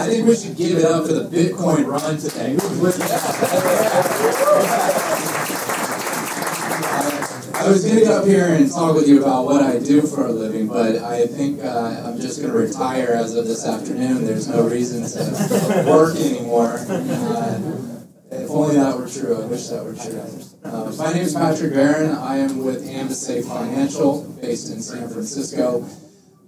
I think we should give it up for the Bitcoin run today. I was going to get up here and talk with you about what I do for a living, but I think I'm just going to retire as of this afternoon. There's no reason to work anymore. If only that were true. I wish that were true. My name is Patrick Barron. I am with Ambisafe Financial, based in San Francisco.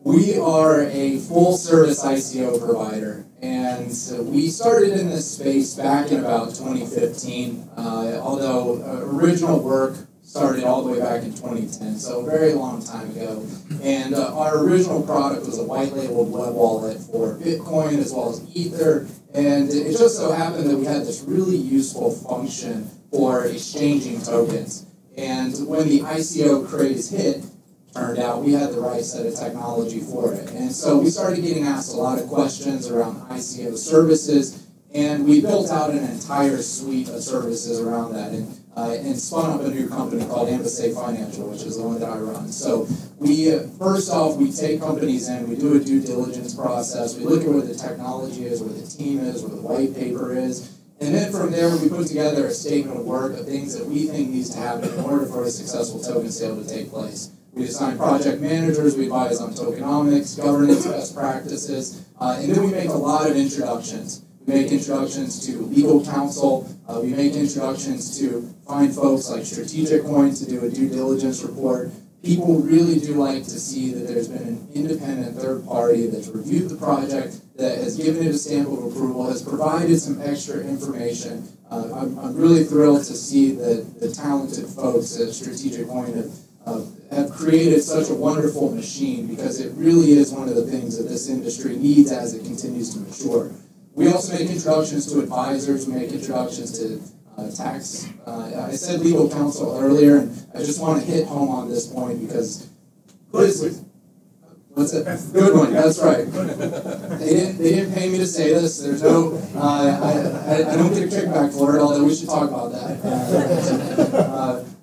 We are a full-service I.C.O. provider, and we started in this space back in about 2015, although original work started all the way back in 2010, so a very long time ago. And our original product was a white-labeled web wallet for Bitcoin as well as Ether, and it just so happened that we had this really useful function for exchanging tokens. And when the I.C.O. craze hit, turned out we had the right set of technology for it. And so we started getting asked a lot of questions around I.C.O. services, and we built out an entire suite of services around that, and spun up a new company called Ambisafe Financial, which is the one that I run. So we, first off, we take companies in, we do a due diligence process, we look at where the technology is, where the team is, where the white paper is, and then from there we put together a statement of work of things that we think needs to happen in order for a successful token sale to take place. We assign project managers, we advise on tokenomics, governance, best practices, and then we make a lot of introductions. We make introductions to legal counsel, we make introductions to find folks like Strategic Coin to do a due diligence report. People really do like to see that there's been an independent third party that's reviewed the project, that has given it a stamp of approval, has provided some extra information. I'm really thrilled to see that the talented folks at Strategic Coin have created such a wonderful machine, because it really is one of the things that this industry needs as it continues to mature. We also make introductions to advisors, we make introductions to tax. I said legal counsel earlier, and I just want to hit home on this point because what's it? Good one. That's right. They didn't pay me to say this. There's no. I don't get a kickback for it, although we should talk about that.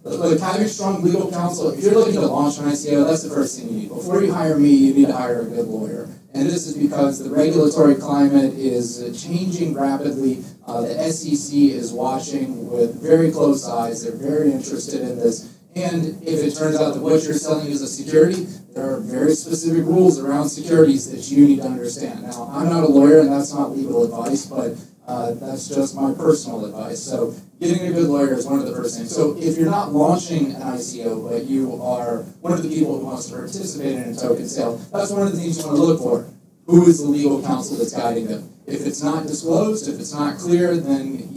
Look, having strong legal counsel. If you're looking to launch an I.C.O., that's the first thing you need. Before you hire me, you need to hire a good lawyer. And this is because the regulatory climate is changing rapidly. The SEC is watching with very close eyes. They're very interested in this. And if it turns out that what you're selling is a security, there are very specific rules around securities that you need to understand. Now, I'm not a lawyer, and that's not legal advice, but that's just my personal advice. So getting a good lawyer is one of the first things. So if you're not launching an I.C.O., but you are one of the people who wants to participate in a token sale, that's one of the things you want to look for. Who is the legal counsel that's guiding them? If it's not disclosed, if it's not clear, then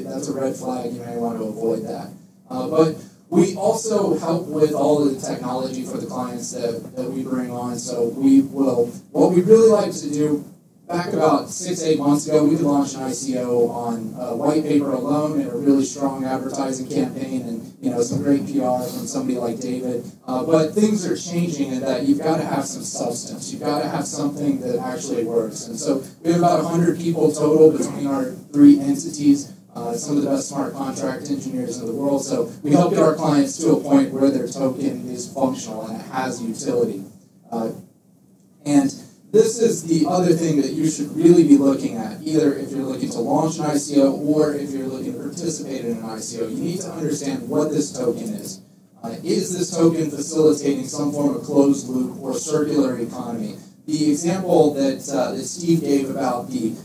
that's a red flag. You may want to avoid that. But we also help with all of the technology for the clients that we bring on. So what we really like to do, back about 6-8 months ago, we could launch an I.C.O. on white paper alone and a really strong advertising campaign and some great PR from somebody like David. But things are changing in that you've got to have some substance. You've got to have something that actually works. And so we have about 100 people total between our 3 entities. Some of the best smart contract engineers in the world. So we help get our clients to a point where their token is functional and it has utility. And this is the other thing that you should really be looking at, either if you're looking to launch an I.C.O. or if you're looking to participate in an I.C.O. You need to understand what this token is. Is this token facilitating some form of closed loop or circular economy? The example that Steve gave about the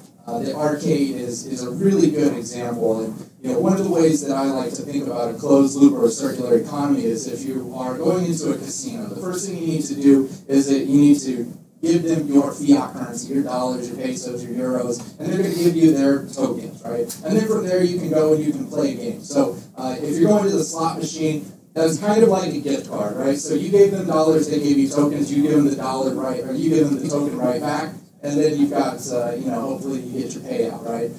arcade is a really good example. And one of the ways that I like to think about a closed loop or a circular economy is if you are going into a casino, the first thing you need to do is that you need to give them your fiat currency, your dollars, your pesos, your euros, and they're going to give you their tokens, right? And then from there you can go and you can play games. So if you're going to the slot machine, that's kind of like a gift card, right? So you gave them dollars, they gave you tokens, you give them the dollar right, or you give them the token right back, and then you've got, hopefully you get your payout, right?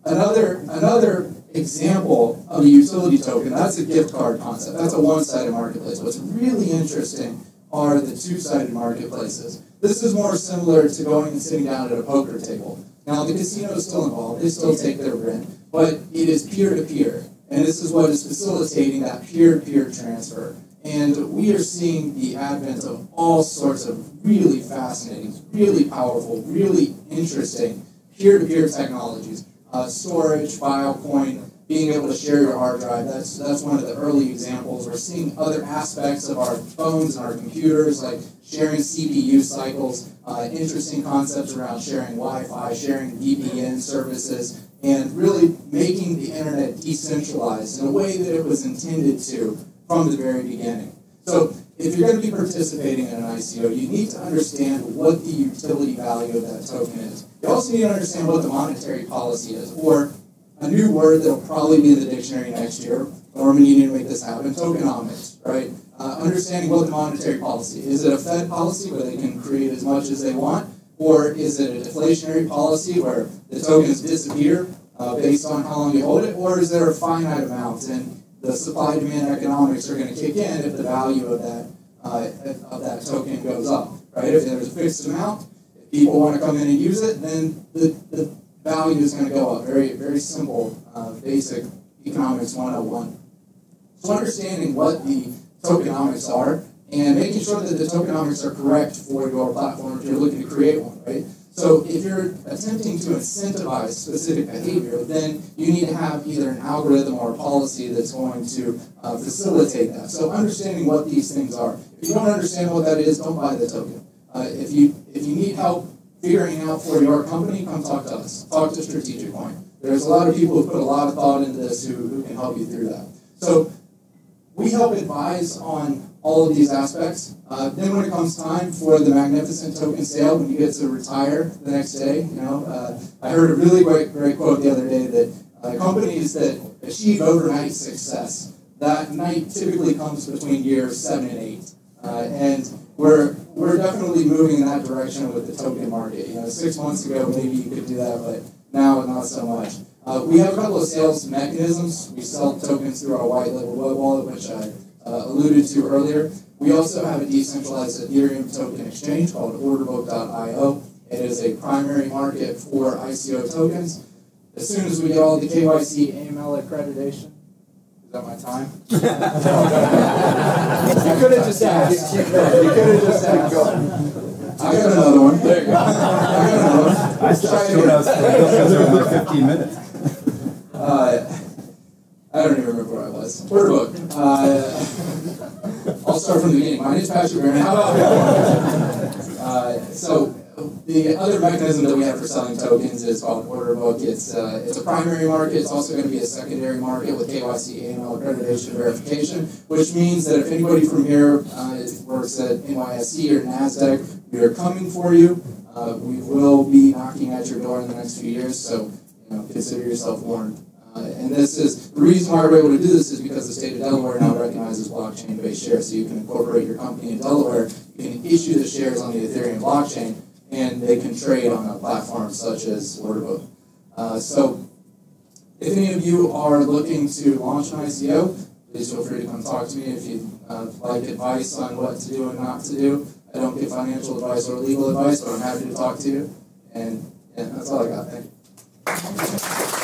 Another example of a utility token, that's a gift card concept. That's a one-sided marketplace. What's really interesting are the two-sided marketplaces. This is more similar to going and sitting down at a poker table. Now, the casino is still involved. They still take their rent, but it is peer-to-peer. And this is what is facilitating that peer-to-peer transfer. And we are seeing the advent of all sorts of really fascinating, really powerful, really interesting peer-to-peer technologies. Storage, Filecoin, being able to share your hard drive, that's one of the early examples. We're seeing other aspects of our phones and our computers, like sharing CPU cycles, interesting concepts around sharing Wi-Fi, sharing VPN services, and really making the internet decentralized in a way that it was intended to from the very beginning. So if you're going to be participating in an ICO, you need to understand what the utility value of that token is. You also need to understand what the monetary policy is, or a new word that will probably be in the dictionary next year. Norman, you need to make this happen. Tokenomics, right? Understanding what the monetary policy is. Is it a Fed policy where they can create as much as they want? Or is it a deflationary policy where the tokens disappear based on how long you hold it? Or is there a finite amount and the supply-demand economics are going to kick in if the value of that token goes up, right? If there's a fixed amount, if people want to come in and use it, then the value is going to go up. Very, very simple, basic economics 101. So understanding what the tokenomics are and making sure that the tokenomics are correct for your platform if you're looking to create one, right? So if you're attempting to incentivize specific behavior, then you need to have either an algorithm or a policy that's going to facilitate that. So understanding what these things are. If you don't understand what that is, don't buy the token. If you need help figuring out for your company, come talk to us. Talk to Strategic Coin. There's a lot of people who put a lot of thought into this who can help you through that. So we help advise on all of these aspects. Then when it comes time for the magnificent token sale, when you get to retire the next day, I heard a really great quote the other day that companies that achieve overnight success, that night typically comes between years 7 and 8. And we're definitely moving in that direction with the token market. 6 months ago, maybe you could do that, but now not so much. We have a couple of sales mechanisms. We sell tokens through our white label web wallet, which I alluded to earlier. We also have a decentralized Ethereum token exchange called orderbook.io. It is a primary market for I.C.O tokens. As soon as we get all the KYC AML accreditation, is that my time? You could have just asked. You could have just asked. I got another one. There you go. I got another one. I stopped doing those because they're only 15 minutes. I don't even remember where I was. Order book. I'll start from the beginning. My name is Patrick Barron. How about so the other mechanism that we have for selling tokens is called order book. It's a primary market. It's also going to be a secondary market with KYC, AML, accreditation, verification, which means that if anybody from here works at NYSE or NASDAQ, we are coming for you. We will be knocking at your door in the next few years, so consider yourself warned. And this is the reason why we're able to do this is because the state of Delaware now recognizes blockchain-based shares. So you can incorporate your company in Delaware, you can issue the shares on the Ethereum blockchain, and they can trade on a platform such as Orderbook. So if any of you are looking to launch an ICO, please feel free to come talk to me if you'd like advice on what to do and not to do. I don't give financial advice or legal advice, but I'm happy to talk to you. And that's all I got. Thank you.